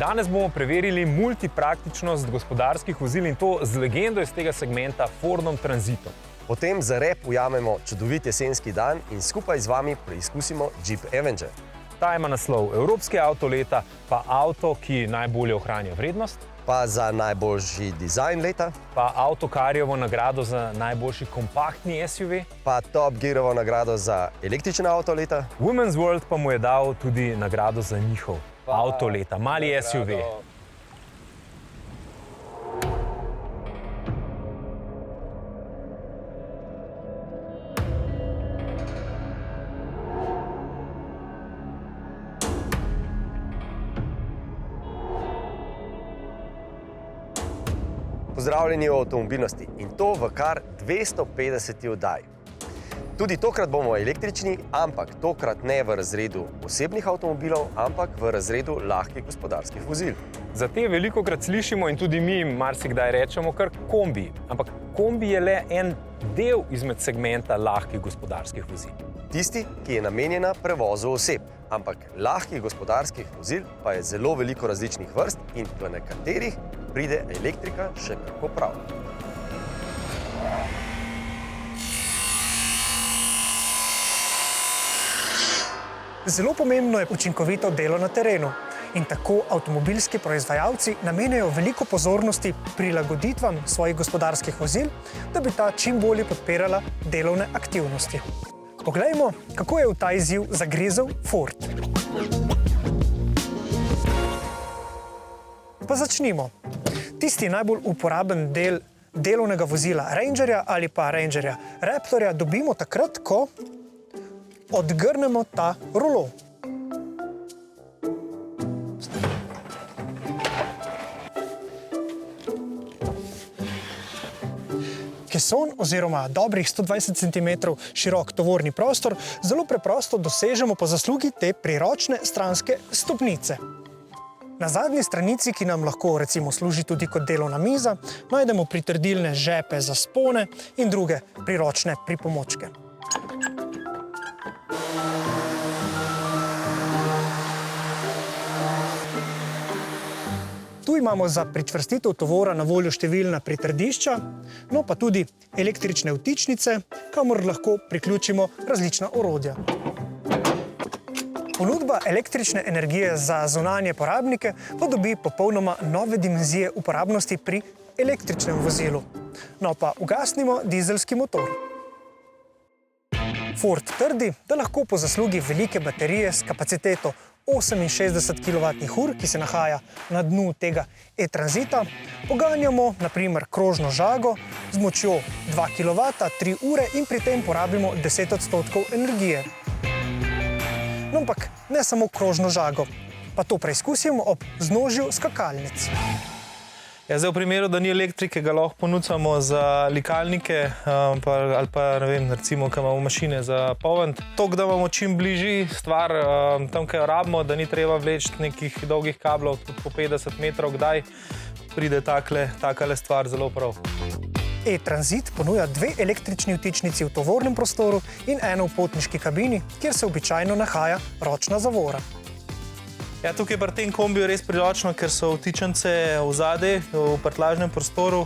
Danes bomo preverili multipraktičnost gospodarskih vozil in to z legendo iz tega segmenta Fordom Transitom. Potem za rep ujamemo čudovit jesenski dan in skupaj z vami preizkusimo Jeep Avenger. Ta ima naslov Evropski avto leta, pa avto, ki najbolje ohranja vrednost, Pa za najboljši dizajn leta, pa Autokarjevo nagrado za najboljši kompaktni SUV, pa Top Gearovo nagrado za električno avto leta. Women's World pa mu je dal tudi nagrado za njihov avto leta, mali SUV. Pozdravljeni v avtomobilnosti in to v kar 250 oddaji. Tudi tokrat bomo električni, ampak tokrat ne v razredu osebnih avtomobilov, ampak v razredu lahkih gospodarskih vozil. Za te velikokrat slišimo in tudi mi marsikdaj rečemo kar kombi, ampak kombi je le en del izmed segmenta lahkih gospodarskih vozil. Tisti, ki je namenjena prevozu oseb, ampak lahkih gospodarskih vozil pa je zelo veliko različnih vrst in v nekaterih pride elektrika še kako prav. Zelo pomembno je učinkovito delo na terenu in tako avtomobilski proizvajalci namenjajo veliko pozornosti prilagoditvam svojih gospodarskih vozil, da bi ta čim bolje podpirala delovne aktivnosti. Poglejmo, kako je v ta izziv zagrizel Ford. Pa začnimo. Tisti najbolj uporaben del delovnega vozila Rangerja ali pa Rangerja Raptorja dobimo takrat, ko odgrnemo ta rulo. Keson oziroma dobrih 120 cm širok tovorni prostor zelo preprosto dosežemo po zaslugi te priročne stranske stopnice. Na zadnji stranici, ki nam lahko recimo služi tudi kot delovna miza, najdemo pritrdilne žepe za spone in druge priročne pripomočke. Tu imamo za pričvrstitev tovora na voljo številna pritrdišča, no pa tudi električne vtičnice, kamor lahko priključimo različna orodja. Ponudba električne energije za zunanje porabnike pa dobi popolnoma nove dimenzije uporabnosti pri električnem vozilu. No pa ugasnimo dizelski motor. Ford trdi, da lahko po zaslugi velike baterije s kapaciteto 68 kWh, ki se nahaja na dnu tega e-tranzita, poganjamo na primer krožno žago z močjo 2 kW 3 ure in pri tem porabimo 10% energije. No, ampak ne samo krožno žago, pa to preizkusimo ob vznožju skakalnic. Ja, zdaj v primeru, da ni elektrike, ga lahko ponudimo za likalnike ali pa ne vem, recimo, ko imamo mašine za poln. Toliko, da imamo čim bližji stvar, tam, kaj jo rabimo, da ni treba vleči nekih dolgih kablov, tudi po 50 metrov, kdaj pride takale stvar zelo prav. E-tranzit ponuja 2 električni vtičnici v tovornem prostoru in eno v potniški kabini, kjer se običajno nahaja ročna zavora. Ja, tukaj pri tem kombiju res priročno, ker so vtičnice vzadej v prtljažnem prostoru,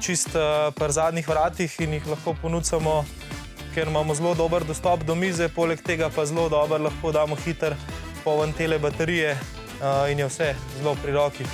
čist pri zadnjih vratih in jih lahko ponudimo, ker imamo zelo dober dostop do mize, poleg tega pa zelo dober lahko damo hiter poln tele baterije in je vse zelo pri roki.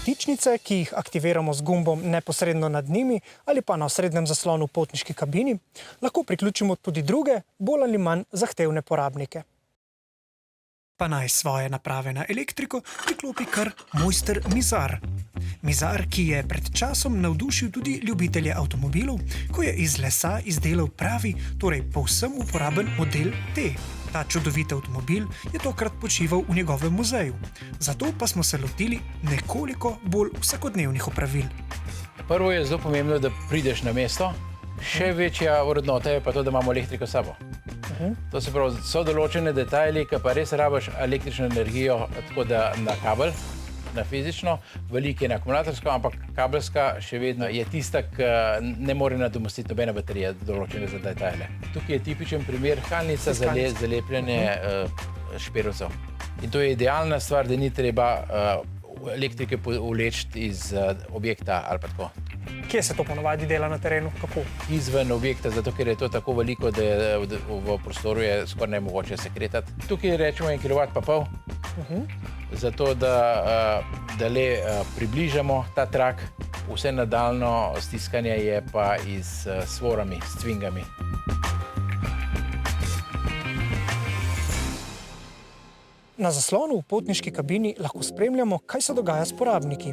Vtičnice, ki jih aktiviramo z gumbom neposredno nad njimi ali pa na osrednjem zaslonu v potniški kabini, lahko priključimo tudi druge, bolj ali manj zahtevne porabnike. Pa naj svoje naprave na elektriko priklopi kar mojster Mizar. Mizar, ki je pred časom navdušil tudi ljubitelje avtomobilov, ko je iz lesa izdelal pravi, torej povsem uporaben model T. Ta čudovit avtomobil je tokrat počival v njegovem muzeju, zato pa smo se lotili nekoliko bolj vsakodnevnih opravil. Prvo je zelo pomembno, da prideš na mesto. Še večja vrednota je pa to, da imamo elektriko s sabo. To se pravi, so določene detajli, ki pa res rabiš električno energijo, tako da na kabel, na fizično, veliko je na akumulatorsko, ampak kabelska še vedno je tista, ki ne more nadomestiti nobena baterija določene za detajle. Tukaj je tipičen primer halnica za zalepljanje šperovcev. In to je idealna stvar, da ni treba elektrike vleči iz objekta ali pa tako. Kje se to ponovadi dela na terenu? Kako? Izven objekta, zato ker je to tako veliko, da v prostoru je skoraj nemogoče sekretati. Tukaj rečemo 1,5 kW, zato da le približamo ta trak. Vse nadaljno stiskanje je pa s svorami, s cvingami. Na zaslonu v potniški kabini lahko spremljamo, kaj se dogaja s porabniki.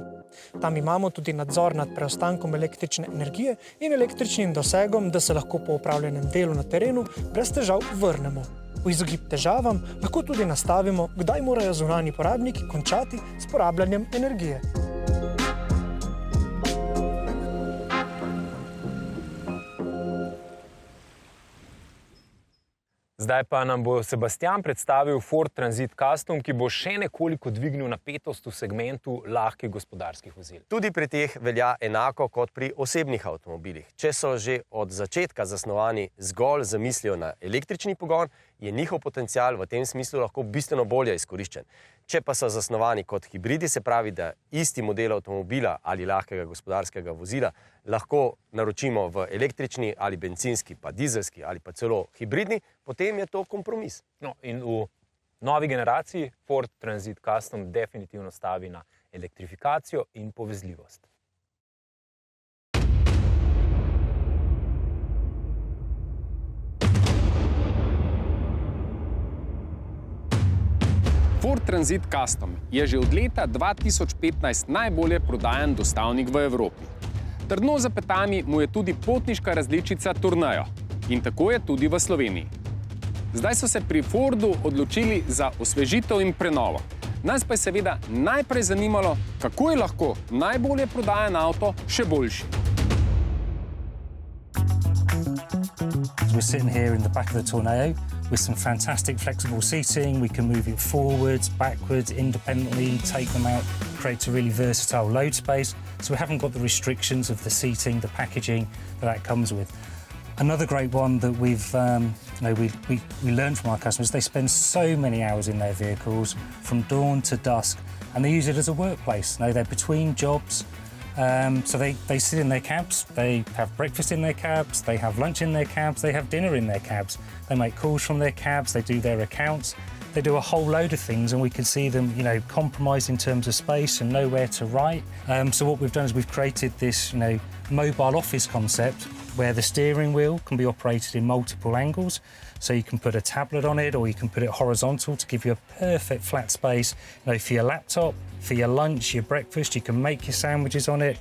Tam imamo tudi nadzor nad preostankom električne energije in električnim dosegom, da se lahko po opravljenem delu na terenu brez težav vrnemo. V izogib težavam lahko tudi nastavimo, kdaj morajo zunanji porabniki končati s porabljanjem energije. Zdaj pa nam bo Sebastian predstavil Ford Transit Custom, ki bo še nekoliko dvignil napetost v segmentu lahkih gospodarskih vozil. Tudi pri teh velja enako kot pri osebnih avtomobilih. Če so že od začetka zasnovani zgolj z mislijo na električni pogon, je njihov potencial v tem smislu lahko bistveno bolje izkoriščen. Če pa so zasnovani kot hibridi, se pravi, da isti model avtomobila ali lahkega gospodarskega vozila lahko naročimo v električni ali bencinski, pa dizelski ali pa celo hibridni, potem je to kompromis. No, in v novi generaciji Ford Transit Custom definitivno stavi na elektrifikacijo in povezljivost. Ford Transit Custom je že od leta 2015 najbolje prodajan dostavnik v Evropi. Trdno za petami mu je tudi potniška različica Tourneo in tako je tudi v Sloveniji. Zdaj so se pri Fordu odločili za osvežitev in prenovo. Nas pa je seveda najprej zanimalo, kako je lahko najbolje prodajan avto še boljši. We're sitting here in the back of the Tourneo with some fantastic flexible seating. We can move it forwards, backwards, independently, take them out, create a really versatile load space. So we haven't got the restrictions of the seating, the packaging that comes with. Another great one that we learned from our customers, they spend so many hours in their vehicles from dawn to dusk, and they use it as a workplace. They're between jobs. So they sit in their cabs, they have breakfast in their cabs, they have lunch in their cabs, they have dinner in their cabs. They make calls from their cabs, they do their accounts, they do a whole load of things, and we can see them, compromised in terms of space and nowhere to write. So what we've done is we've created this, mobile office concept where the steering wheel can be operated in multiple angles. So you can put a tablet on it, or you can put it horizontal to give you a perfect flat space, for your laptop, for your lunch, your breakfast. You can make your sandwiches on it.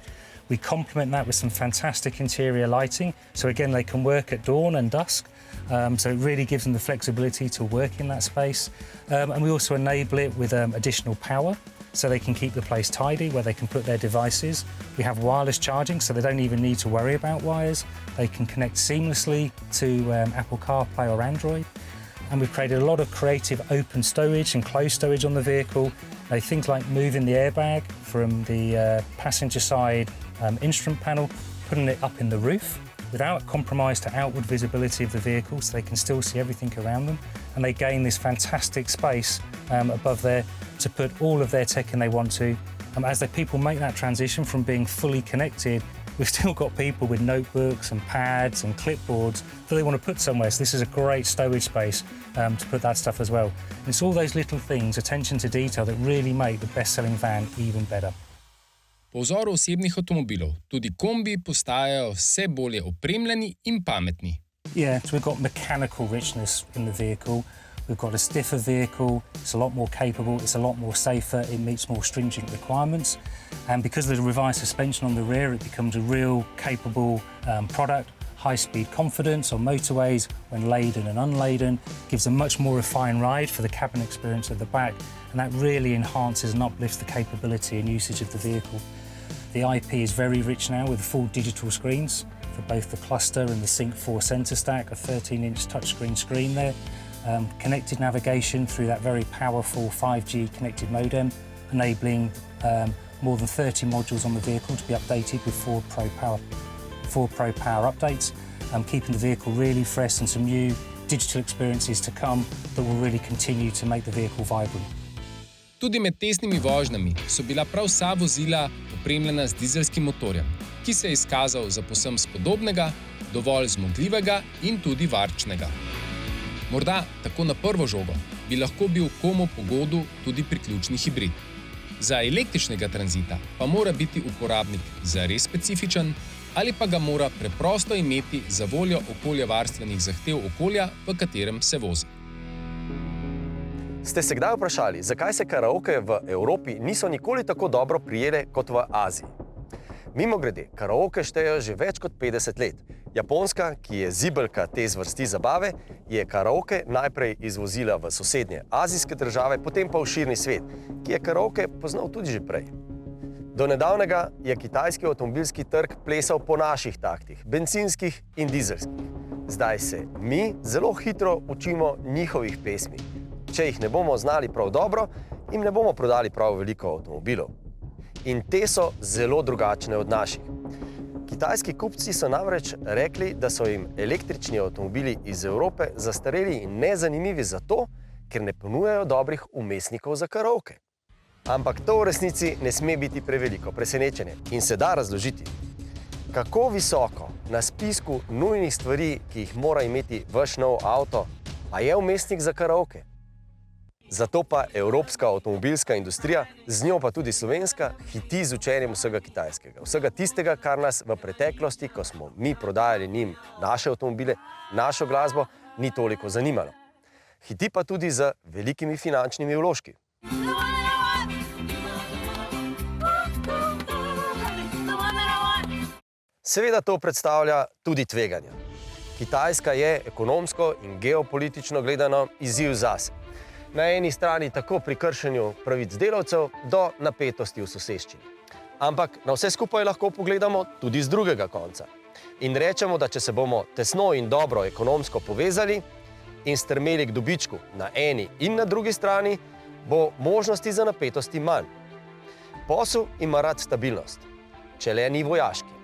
We complement that with some fantastic interior lighting. So again, they can work at dawn and dusk. So it really gives them the flexibility to work in that space. And we also enable it with additional power, so they can keep the place tidy, where they can put their devices. We have wireless charging, so they don't even need to worry about wires. They can connect seamlessly to Apple CarPlay or Android. And we've created a lot of creative open stowage and closed stowage on the vehicle. Things like moving the airbag from the passenger side instrument panel, putting it up in the roof without compromise to outward visibility of the vehicle, so they can still see everything around them. And they gain this fantastic space above there to put all of their tech in they want to. As the people make that transition from being fully connected, we've still got people with notebooks and pads and clipboards that they want to put somewhere. So this is a great stowage space to put that stuff as well. And it's all those little things, attention to detail, that really make the best-selling van even better. Po vzoru osebnih avtomobilov, tudi kombi postajajo vse bolje opremljeni in pametni. Yeah, so we've got mechanical richness in the vehicle. We've got a stiffer vehicle, it's a lot more capable, it's a lot more safer, it meets more stringent requirements. And because of the revised suspension on the rear, it becomes a real capable product. High-speed confidence on motorways when laden and unladen, gives a much more refined ride for the cabin experience at the back, and that really enhances and uplifts the capability and usage of the vehicle. The IP is very rich now with full digital screens for both the cluster and the Sync 4 centre stack, a 13-inch touchscreen screen there. Connected navigation through that very powerful 5G connected modem, enabling more than 30 modules on the vehicle to be updated with 4 Pro Power updates, keeping the vehicle really fresh and some new digital experiences to come that will really continue to make the vehicle vibrant. Tudi med testnimi vožnjami so bila prav vsa vozila opremljena z dizelskim motorjem, ki se je izkazal za povsem spodobnega, dovolj zmogljivega in tudi varčnega. Morda tako na prvo žogo bi lahko bil komu po godu tudi priključni hibrid. Za električnega tranzita pa mora biti uporabnik zares specifičen ali pa ga mora preprosto imeti za voljo okoljevarstvenih zahtev okolja, v katerem se vozi. Ste se kdaj vprašali, zakaj se karaoke v Evropi niso nikoli tako dobro prijele kot v Aziji? Mimogrede, karaoke štejejo že več kot 50 let. Japonska, ki je zibelka te zvrsti zabave, je karaoke najprej izvozila v sosednje azijske države, potem pa v širni svet, ki je karaoke poznal tudi že prej. Do nedavnega je kitajski avtomobilski trg plesal po naših taktih, bencinskih in dizelskih. Zdaj se mi zelo hitro učimo njihovih pesmi. Če jih ne bomo znali prav dobro, jim ne bomo prodali prav veliko avtomobilov. In te so zelo drugačne od naših. Kitajski kupci so namreč rekli, da so jim električni avtomobili iz Evrope zastareli in nezanimivi zato, ker ne ponujajo dobrih vmesnikov za karaoke. Ampak to v resnici ne sme biti preveliko presenečenje in se da razložiti. Kako visoko na spisku nujnih stvari, ki jih mora imeti vaš nov avto, pa je vmesnik za karaoke? Zato pa evropska avtomobilska industrija, z njo pa tudi slovenska, hiti z učenjem vsega kitajskega. Vsega tistega, kar nas v preteklosti, ko smo mi prodajali njim naše avtomobile, našo glasbo, ni toliko zanimalo. Hiti pa tudi z velikimi finančnimi vložki. Seveda to predstavlja tudi tveganja. Kitajska je ekonomsko in geopolitično gledano izziv zase. Na eni strani tako pri kršenju pravic delavcev do napetosti v soseščini. Ampak na vse skupaj lahko pogledamo tudi z drugega konca. In rečemo, da če se bomo tesno in dobro ekonomsko povezali in strmeli k dobičku na eni in na drugi strani, bo možnosti za napetosti manj. Posel ima rad stabilnost, če le ni vojaški.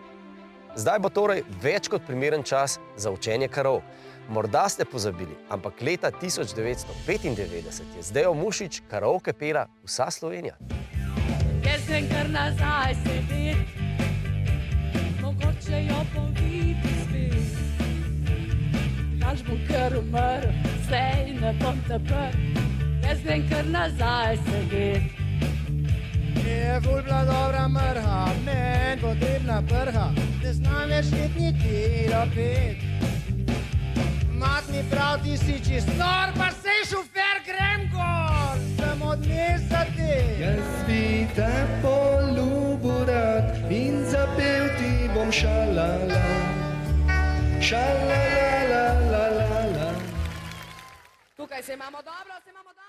Zdaj bo torej več kot primeren čas za učenje karaok. Morda ste pozabili, ampak leta 1995 je z Dejo Mušič karaoke pela vsa Slovenija. Jaz grem kar nazaj sedet, mogoče jo bom videl spet. Naš bom kar umrl, sej ne bom te prl. Jaz grem kar nazaj sedet. Je ful bila dobra mrha, men potrebna prha, ne znam več niti rapet. Mat mi prav, ti si čist nor, pa sej šofer, grem gor, sem od mesta te. Jaz bi te poljubil rad in zapel ti bom šalala, šalalalala. Tukaj se imamo dobro, se imamo dobro.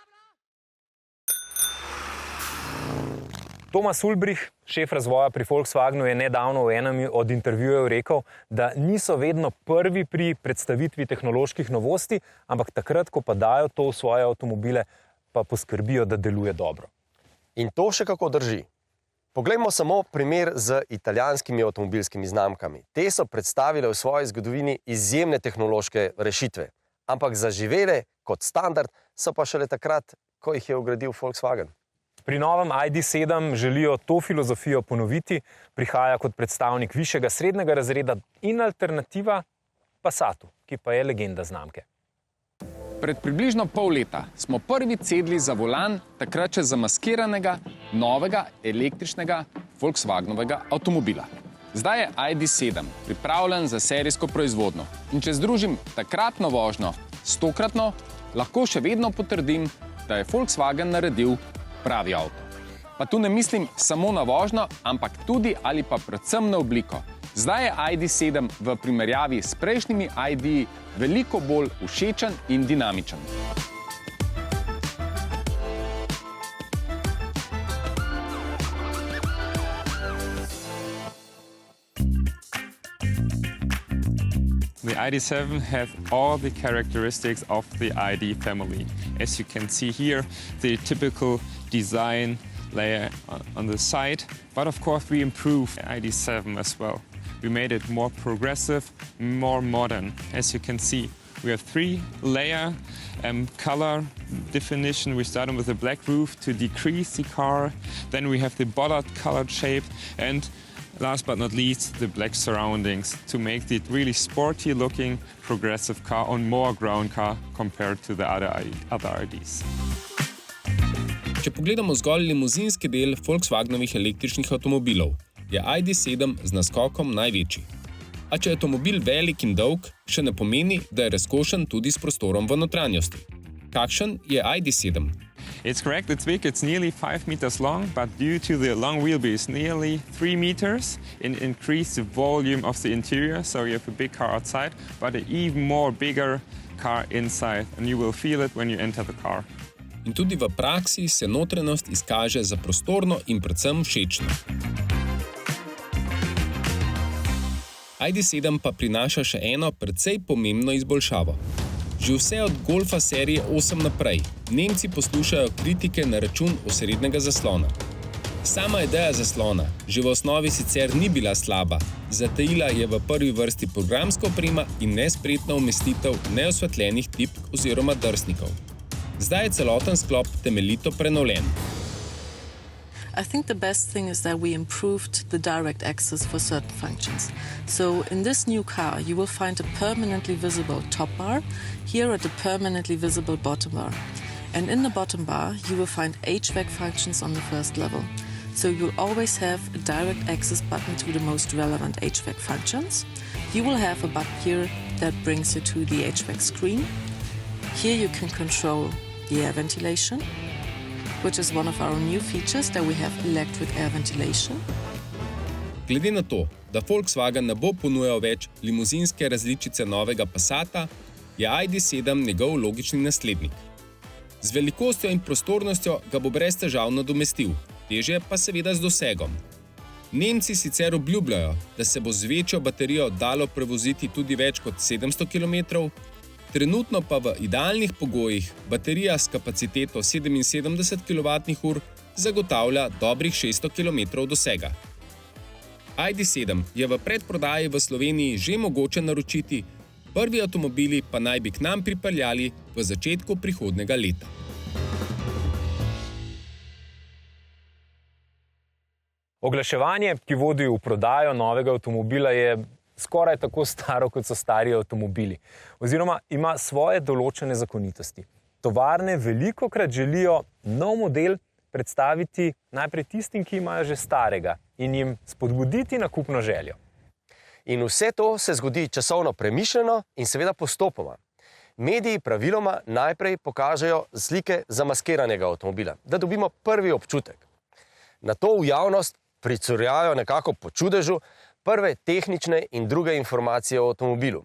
Thomas Ulbrich, šef razvoja pri Volkswagenu, je nedavno v enem od intervjujev rekel, da niso vedno prvi pri predstavitvi tehnoloških novosti, ampak takrat, ko pa dajo to v svoje avtomobile, pa poskrbijo, da deluje dobro. In to še kako drži. Poglejmo samo primer z italijanskimi avtomobilskimi znamkami. Te so predstavile v svoji zgodovini izjemne tehnološke rešitve, ampak zaživele kot standard so pa šele takrat, ko jih je vgradil Volkswagen. Pri novem ID.7 želijo to filozofijo ponoviti, prihaja kot predstavnik višjega srednjega razreda in alternativa Passatu, ki pa je legenda znamke. Pred približno pol leta smo prvič sedli za volan takrat še zamaskiranega, novega, električnega Volkswagenovega avtomobila. Zdaj je ID.7 pripravljen za serijsko proizvodnjo in če združim takratno vožnjo s tokratno, lahko še vedno potrdim, da je Volkswagen naredil pravi avto. Pa tu ne mislim samo na vožnjo, ampak tudi ali pa predvsem na obliko. Zdaj je ID.7 v primerjavi s prejšnjimi ID-ji veliko bolj všečen in dinamičen. The ID.7 has all the characteristics of the ID family. As you can see here, the typical design layer on the side. But of course, we improved ID.7 as well. We made it more progressive, more modern. As you can see, we have 3-layer color definition. We started with a black roof to decrease the car. Then we have the bollard colored shape, and last but not least, the black surroundings to make it really sporty looking progressive car on more ground car compared to the other IDs. Če pogledamo zgolj limuzinski del Volkswagenovih električnih avtomobilov, je ID.7 z naskokom največji. A če je avtomobil velik in dolg, še ne pomeni, da je razkošen tudi s prostorom v notranjosti. Kakšen je ID.7? It's correct, it's big, it's nearly 5 meters long, but due to the long wheelbase, nearly 3 meters, it increased the volume of the interior, so you have a big car outside, but an even more bigger car inside, and you will feel it when you enter the car. In tudi v praksi se notranjost izkaže za prostorno in predvsem všečno. ID.7 pa prinaša še eno precej pomembno izboljšavo. Že vse od Golfa serije 8 naprej Nemci poslušajo kritike na račun osrednjega zaslona. Sama ideja zaslona že v osnovi sicer ni bila slaba, zatajila je v prvi vrsti programska oprema in nespretna umestitev neosvetljenih tipk oziroma drsnikov. Zdaj je celoten sklop temeljito prenovljen. I think the best thing is that we improved the direct access for certain functions. So in this new car, you will find a permanently visible top bar, here at the permanently visible bottom bar. And in the bottom bar, you will find HVAC functions on the first level. So you'll always have a direct access button to the most relevant HVAC functions. You will have a button here that brings you to the HVAC screen. Here you can control the air ventilation, which is one of our new features, that we have electric air ventilation. Glede na to, da Volkswagen ne bo ponujal več limuzinske različice novega Passata, je ID.7 njegov logični naslednik. Z velikostjo in prostornostjo ga bo brez težav nadomestil, težje pa seveda z dosegom. Nemci sicer obljubljajo, da se bo z večjo baterijo dalo prevoziti tudi več kot 700 km, trenutno pa v idealnih pogojih baterija s kapaciteto 77 kWh zagotavlja dobrih 600 km dosega. ID.7 je v predprodaji v Sloveniji že mogoče naročiti, prvi avtomobili pa naj bi k nam pripeljali v začetku prihodnjega leta. Oglaševanje, ki vodi v prodajo novega avtomobila, je skoraj tako staro, kot so stari avtomobili. Oziroma ima svoje določene zakonitosti. Tovarne velikokrat želijo nov model predstaviti najprej tistim, ki imajo že starega, in jim spodbuditi nakupno željo. In vse to se zgodi časovno premišljeno in seveda postopoma. Mediji praviloma najprej pokažejo slike zamaskiranega avtomobila, da dobimo prvi občutek. Nato v javnost pricurjajo nekako po čudežu prve tehnične in druge informacije o avtomobilu.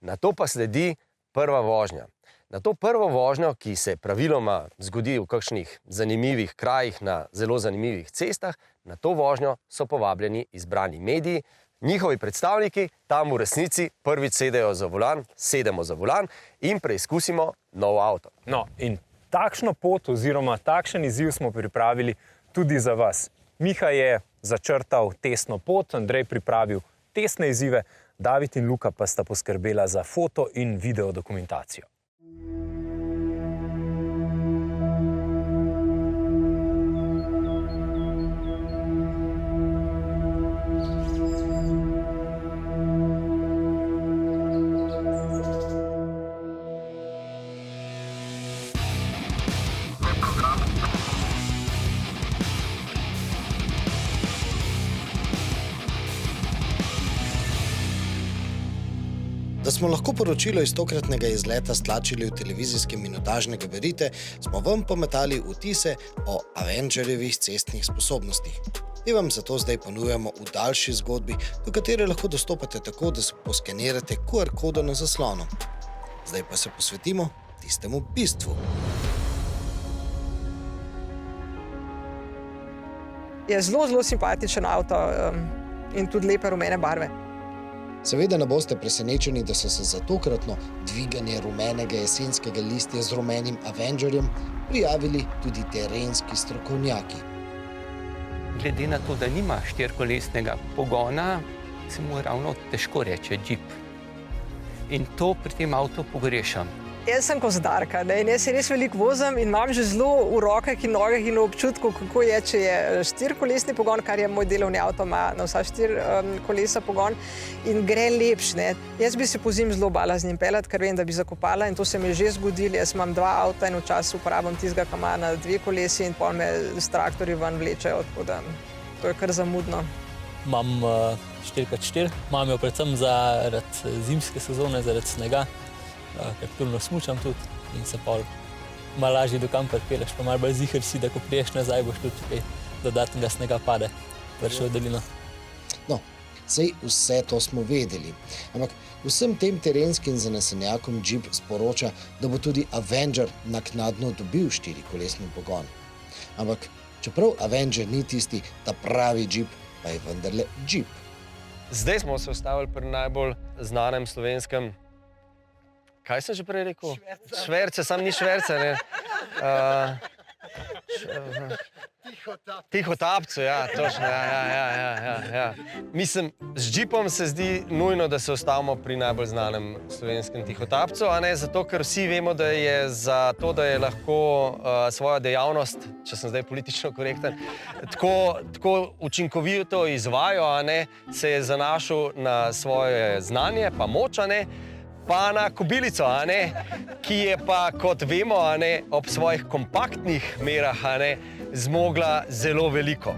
Nato pa sledi prva vožnja. Na to prvo vožnjo, ki se praviloma zgodi v kakšnih zanimivih krajih na zelo zanimivih cestah, na to vožnjo so povabljeni izbrani mediji, njihovi predstavniki tam v resnici prvič sedemo za volan in preizkusimo nov avto. No, in takšno pot oziroma takšen izziv smo pripravili tudi za vas. Miha je začrtal testno pot, Andrej pripravil testne izzive, David in Luka pa sta poskrbela za foto in video dokumentacijo. Da smo lahko poročilo iz tokratnega izleta stlačili v televizijske minutažne gabarite, smo vam pometali vtise o Avengerjevih cestnih sposobnostih. Te vam zato zdaj ponujamo v daljši zgodbi, do katere lahko dostopate tako, da se poskenirate QR kodo na zaslonu. Zdaj pa se posvetimo tistemu bistvu. Je zelo simpatičen avto in tudi lepe rumene barve. Seveda ne boste presenečeni, da so se za tokratno dviganje rumenega jesenskega listja z rumenim Avengerjem prijavili tudi terenski strokovnjaki. Glede na to, da nima štirikolesnega pogona, se mu ravno težko reče džip. In to pri tem avtu pogrešam. Jaz sem kozdarka, in jaz se res veliko vozim in imam že zelo v rokah in nogah in v občutku, kako je, če je štirikolesni pogon, kar je moj delovni avto, ima na vsa 4 kolesa pogon in gre lepš. Jaz bi se pozimi zelo bala z njim peljati, ker vem, da bi zakopala in to se mi je že zgodilo. Jaz imam 2 avta in včasih uporabljam tistega, ki ima na 2 kolesi in pol me s traktorji ven vlečejo, tako da to je kar zamudno. Imam 4x4, imam jo predvsem zaradi zimske sezone, zaradi snega, ker turno smučam tudi in se pol malo lažje do kam pripeleš, pa malo bolj ziher si, da ko priješ nazaj, boš tudi kaj dodatnega snega pade, vršil v dolino. No, sej vse to smo vedeli, ampak vsem tem terenskim zanesenjakom Jeep sporoča, da bo tudi Avenger naknadno dobil 4-kolesni pogon. Ampak čeprav Avenger ni tisti ta pravi Jeep, pa je vendarle Jeep. Zdaj smo se ustavili pri najbolj znanem slovenskem. Kaj sem že prej rekel? Šverce, sam ni šverce, ne? Tihotapcu, ja, točno, ja. Mislim, z džipom se zdi nujno, da se ustavimo pri najbolj znanem slovenskem tihotapcu, a ne zato, ker vsi vemo, da je za to, da je lahko svojo dejavnost, če sem zdaj politično korekten, tako učinkovito izvajal, a ne, se je zanašal na svoje znanje, pa moč, a ne, pa na kobilico, a ne, ki je pa, kot vemo, a ne, ob svojih kompaktnih merah, a ne, zmogla zelo veliko.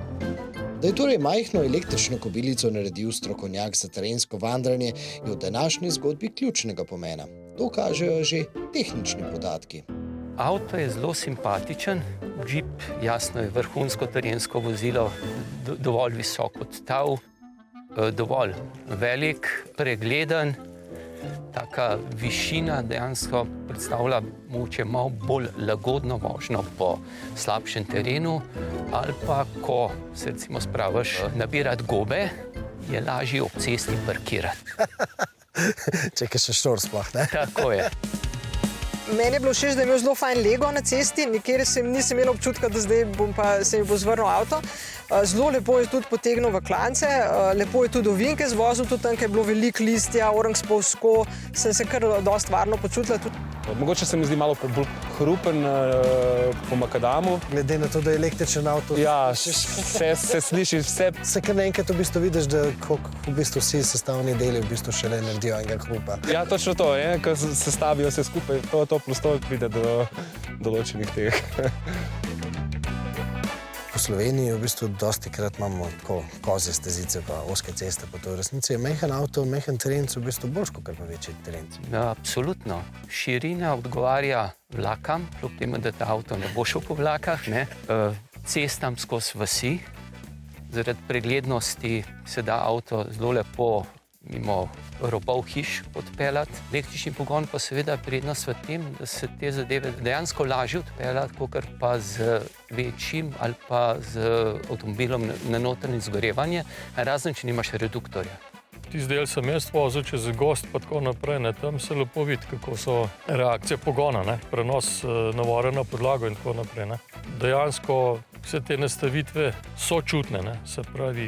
Da je torej majhno električno kobilico naredil strokovnjak za terensko vandranje, je v današnji zgodbi ključnega pomena. To kažejo že tehnični podatki. Avto je zelo simpatičen, Jeep jasno je vrhunsko terensko vozilo, dovolj visok odstav, dovolj velik, pregleden. Taka višina dejansko predstavlja mogoče malo bolj lagodno vožnjo po slabšem terenu ali pa, ko se recimo spraviš nabirati gobe, je lažje ob cesti parkirati. Čekaj še štor sploh, ne? Tako je. Meni je bilo všeč, da je imel zelo fajn lego na cesti, nikjer nisem imel občutka, da zdaj se mi bo zvrnil avto. Zelo lepo je tudi potegnil v klance, lepo je tudi ovinke zvozil, tudi tam, ker je bilo veliko listja, orang spolsko, sem se kar dosti varno počutila. Mogoče se mi zdi malo bolj hrupen po makadamu. Glede na to, da je električen avto. Ja, se sliši vse. Se kar naenkrat v bistvu vidiš, da v bistvu vsi sestavni deli v bistvu šele naredijo enega hrupa. Ja, točno to, ko sestavijo se skupaj, to plus to pride do določenih teh. Po Sloveniji v bistvu dostikrat imamo tako kozje stezice pa ozke ceste, pa to v resnici je mehen avto, mehen terenc v bistvu boljš, kot pa večji terenc. Absolutno. Širina odgovarja vlakam, kljub temu, da ta avto ne bo šel po vlakah, ne. Cestam skozi vasi. Zaradi preglednosti se da avto zelo lepo mimo robov hiš odpeljati. Električni pogon pa seveda prednost v tem, da se te zadeve dejansko lažje odpeljati, kakor pa z večjim ali pa z avtomobilom na notranje izgorevanje, razen če nimaš reduktorja. Tisti del sem jaz vozil čez gozd pa tako naprej, tam se lepo vidi, kako so reakcije pogona, prenos navora na podlago in tako naprej. Dejansko vse te nastavitve so čutne, se pravi,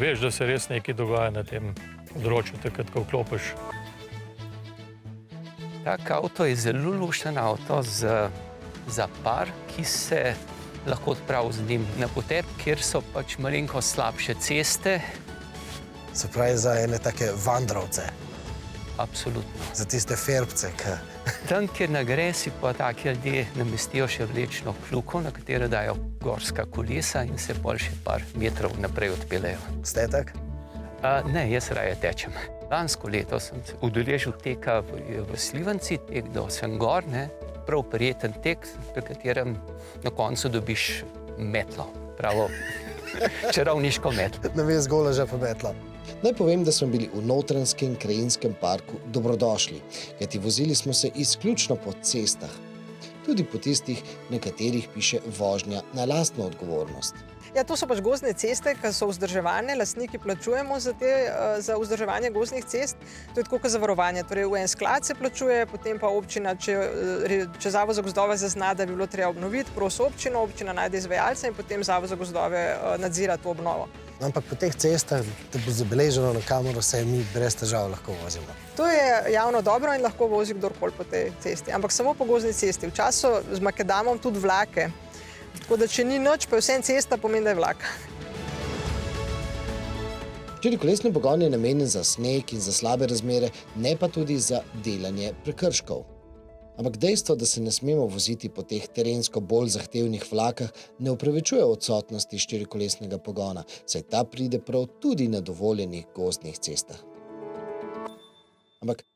veš, da se res nekaj dogaja na tem področju, takrat, ko vklopiš. Tak avto je zelo lušten avto za par, ki se lahko odpravi z njim na potep, kjer so pač malenko slabše ceste. Se pravi za ene take vandrovce. Absolutno. Za tiste ferbce, ki... Tam, kjer na gre, si pa taki ljudje namestijo še vlečno kljuko, na katero dajo gorska kolesa in se pol še par metrov naprej odpeljejo. Ste tak? Ne, jaz raje tečem. Lansko leto sem se udeležil teka v Slivenci, tek do Sengor, prav prijeten tek, pri katerem na koncu dobiš metlo, pravo čarovniško metlo. Ne vem, zgolj že pa metlo. Naj povem, da smo bili v Notranjskem krajinskem parku dobrodošli, kajti vozili smo se izključno po cestah. tudi po tistih, na katerih piše vožnja na lastno odgovornost. Ja, to so pač gozdne ceste, ki so vzdrževane, lastniki plačujemo za vzdrževanje gozdnih cest. To je tako kot zavarovanje. Torej, v en sklad se plačuje, potem pa občina, če Zavod za gozdove zazna, da bi bilo treba obnoviti, prosi občino, občina najde izvajalca in potem Zavod za gozdove nadzira to obnovo. Ampak po teh cestah, da bo zabeleženo na kamero, se mi brez težav lahko vozimo. To je javno dobro in lahko vozi kdorkoli po tej cesti, ampak samo po gozdni cesti. Včasih z makadamom tudi vlake. Tako da, če ni noč, pa je vsem cesta, pomeni, da je vlak. Štirikolesni pogon je namenjen za sneg in za slabe razmere, ne pa tudi za delanje prekrškov. Ampak dejstvo, da se ne smemo voziti po teh terensko bolj zahtevnih vlakah, ne upravičuje odsotnosti štirikolesnega pogona, saj ta pride prav tudi na dovoljenih gozdnih cestah. Ampak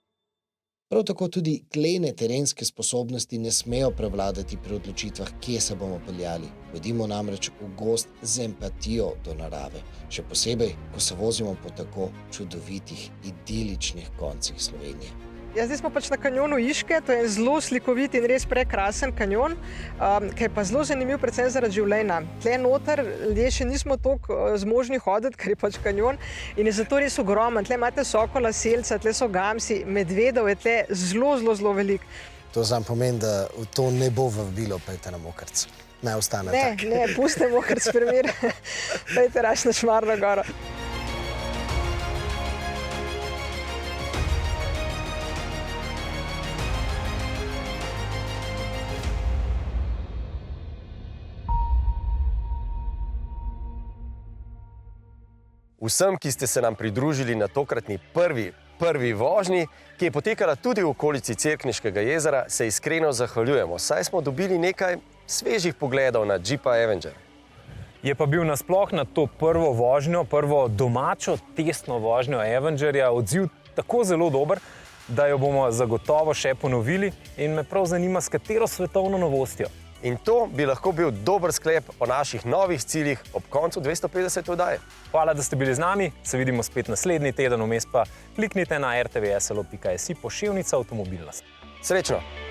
prav tako tudi klene terenske sposobnosti ne smejo prevladati pri odločitvah, kje se bomo peljali. Pojdimo namreč v gozd z empatijo do narave, še posebej, ko se vozimo po tako čudovitih, idiličnih koncih Slovenije. Ja, zdaj smo pač na kanjonu Iške, to je zelo slikovit in res prekrasen kanjon, ki je pa zelo zanimiv predvsem zaradi življenja. Tle noter ljudje še nismo toliko zmožni hoditi, ker je pač kanjon in je zato res ogromen. Tle imate sokola, selca, tle so gamsi, medvedov je tle zelo veliko. To sam pomeni, da v to ne bo vabilo, pejte na Mokrc. Ne ostane tak. Ne, puste Mokrc primer, pejte raš na Šmarno goro. Vsem, ki ste se nam pridružili na tokratni prvi vožnji, ki je potekala tudi v okolici Cerkniškega jezera, se iskreno zahvaljujemo, saj smo dobili nekaj svežih pogledov na Jeepa Avenger. Je pa bil nasploh na to prvo vožnjo, prvo domačo testno vožnjo Avengerja odziv tako zelo dober, da jo bomo zagotovo še ponovili in me prav zanima, s katero svetovno novostjo. In to bi lahko bil dober sklep o naših novih ciljih ob koncu 250. oddaje. Hvala, da ste bili z nami. Se vidimo spet naslednji teden, vmes pa kliknite na rtvslo.si poševnica avtomobilnost. Srečno!